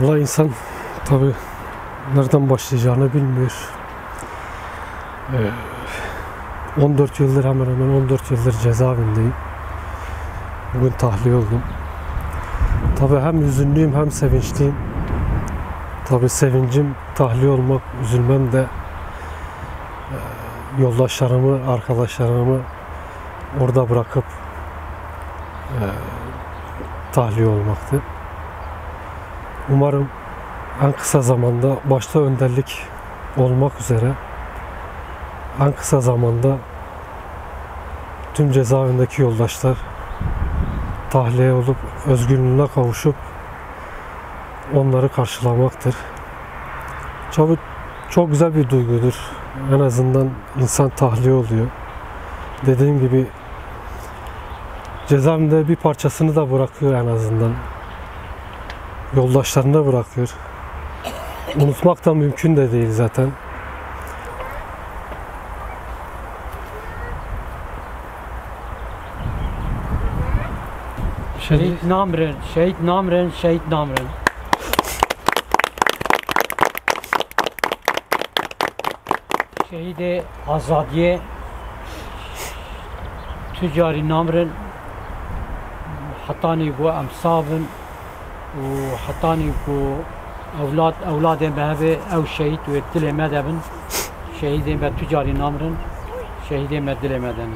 Vallahi insan tabii nereden başlayacağını bilmiyor. 14 yıldır hemen hemen 14 yıldır cezaevindeyim. Bugün tahliye oldum. Tabii hem üzünlüyüm hem sevinçliyim. Tabii sevincim tahliye olmak, üzülmem de yoldaşlarımı, arkadaşlarımı orada bırakıp tahliye olmaktı. Umarım en kısa zamanda başta önderlik olmak üzere en kısa zamanda tüm cezaevindeki yoldaşlar tahliye olup özgürlüğüne kavuşup onları karşılamaktır. Çok güzel bir duygudur. En azından insan tahliye oluyor. Dediğim gibi cezaevinde bir parçasını da bırakıyor en azından. Yoldaşlarına bırakıyor. Unutmak da mümkün de değil zaten. Şehit namren, şehit namren, şehit namren. Şehide azadiye tücari namren hatani bu emsavın و حطاني كو أولاد مهبة أو شهيد ويبتلي مدبن شهيدين بتجاري نامرن شهيدين بدلي مدن